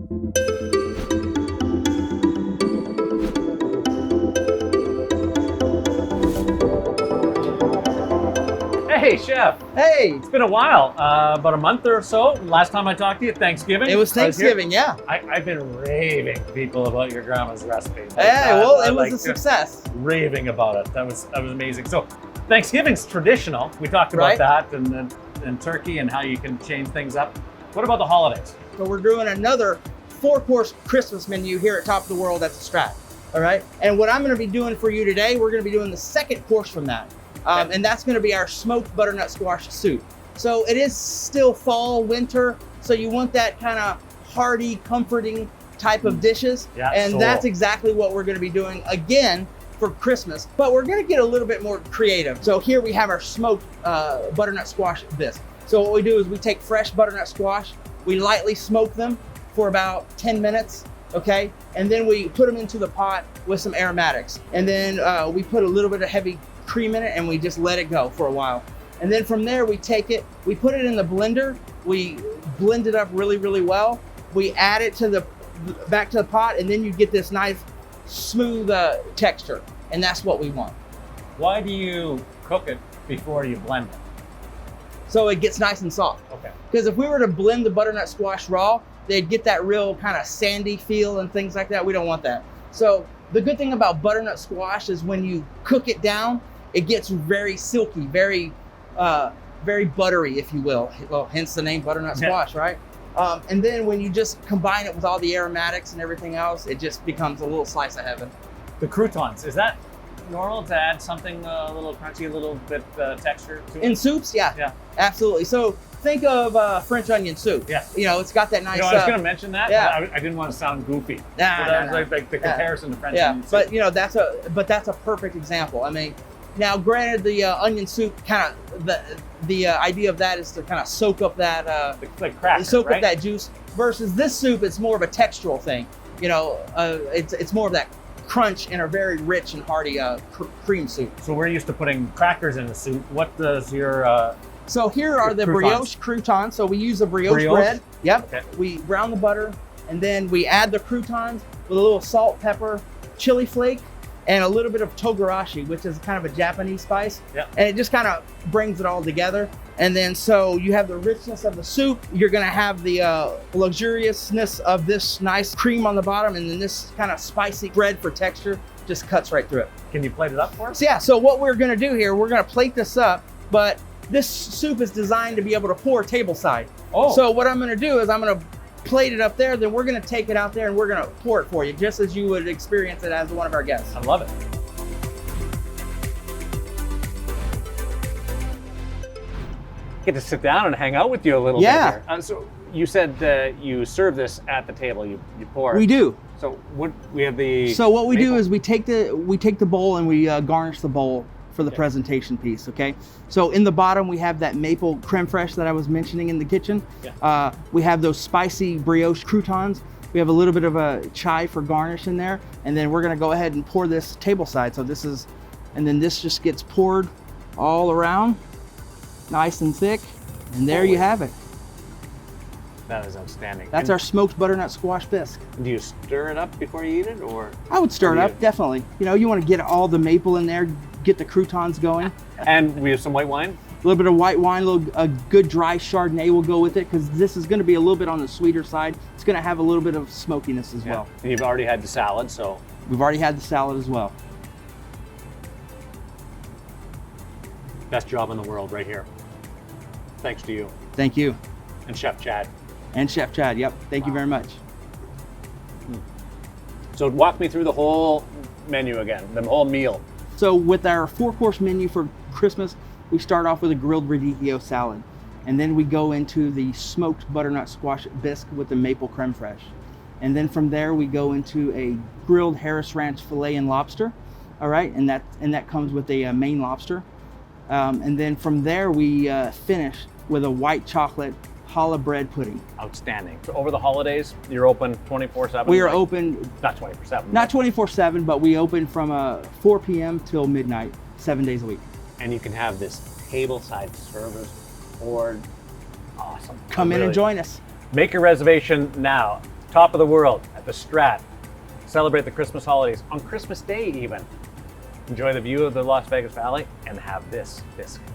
Hey, Chef. Hey. It's been a while, about a month or so. Last time I talked to you, Thanksgiving. It was Thanksgiving, yeah. I've been raving to people about your grandma's recipe. Like, Well, it was a success. Raving about it. That was amazing. So, Thanksgiving's traditional. We talked about that and turkey and how you can change things up. What about the holidays? So we're doing another 4-course Christmas menu here at Top of the World at the Strat. All right. And what I'm going to be doing for you today, we're going to be doing the second course from that. And that's going to be our smoked butternut squash soup. So it is still fall, winter. So you want that kind of hearty, comforting type of dishes. Yeah, and that's exactly what we're going to be doing again for Christmas. But we're going to get a little bit more creative. So here we have our smoked butternut squash bisque. So what we do is we take fresh butternut squash, we lightly smoke them for about 10 minutes. Okay, and then we put them into the pot with some aromatics. And then we put a little bit of heavy cream in it and we just let it go for a while. And then from there we take it, we put it in the blender, we blend it up really, really well. We add it to back to the pot, and then you get this nice smooth texture. And that's what we want. Why do you cook it before you blend it? So it gets nice and soft. Okay. Because if we were to blend the butternut squash raw, they'd get that real kind of sandy feel and things like that. We don't want that. So the good thing about butternut squash is when you cook it down, it gets very silky, very buttery, if you will. Well, hence the name butternut squash, right? And then when you just combine it with all the aromatics and everything else, it just becomes a little slice of heaven. The croutons, is that normal to add something a little crunchy, a little bit texture to it? In soups, yeah, absolutely. So think of French onion soup. Yeah. You know, it's got that nice. I was going to mention that. Yeah. I didn't want to sound goopy. Nah, like the comparison to French onion soup. But you know, that's a perfect example. I mean, now granted, the onion soup kind of the idea of that is to kind of soak up that like cracker, soak up that juice. Versus this soup, it's more of a textural thing. You know, it's more of that crunch in a very rich and hearty cream soup. So we're used to putting crackers in the soup. What does your So here are the brioche croutons. So we use a brioche bread. Yep. Okay. We brown the butter, and then we add the croutons with a little salt, pepper, chili flake, and a little bit of togarashi, which is kind of a Japanese spice. Yep. And it just kind of brings it all together. And then so you have the richness of the soup. You're going to have the luxuriousness of this nice cream on the bottom, and then this kind of spicy bread for texture just cuts right through it. Can you plate it up for us? So yeah, so what we're going to do here, we're going to plate this up, but this soup is designed to be able to pour tableside. Oh. So what I'm going to do is I'm going to plate it up there, then we're going to take it out there and we're going to pour it for you, just as you would experience it as one of our guests. I love it. Get to sit down and hang out with you a little bit here. So you said you serve this at the table. You pour it. We do. So what we have the. So what we maple. do is we take the bowl and we garnish the bowl for the presentation piece. Okay. So in the bottom we have that maple creme fraiche that I was mentioning in the kitchen. Yeah. We have those spicy brioche croutons. We have a little bit of a chive for garnish in there, and then we're going to go ahead and pour this tableside. So this is, and then this just gets poured all around, nice and thick, and there you have it. That is outstanding. That's our smoked butternut squash bisque. Do you stir it up before you eat it, or? I would stir it up, definitely. You know, you want to get all the maple in there, get the croutons going. And we have some white wine? A little bit of white wine, a good dry Chardonnay will go with it, because this is going to be a little bit on the sweeter side. It's going to have a little bit of smokiness as well. And you've already had the salad, so. We've already had the salad as well. Best job in the world right here. Thanks to you. Thank you. And Chef Chad. And Chef Chad, yep. Thank you very much. So walk me through the whole menu again, the whole meal. So with our 4-course menu for Christmas, we start off with a grilled radicchio salad. And then we go into the smoked butternut squash bisque with the maple creme fraiche. And then from there we go into a grilled Harris Ranch filet and lobster. All right, and that comes with a Maine lobster. And then from there we finish with a white chocolate challah bread pudding. Outstanding. So over the holidays, you're open 24/7? We are open. Not 24/7. Not 24/7, but we open from 4 p.m. till midnight, 7 days a week. And you can have this tableside service poured. Awesome. Come in and join us. Make your reservation now. top of the world at the Strat. Celebrate the Christmas holidays on Christmas Day even. Enjoy the view of the Las Vegas Valley and have this biscuit.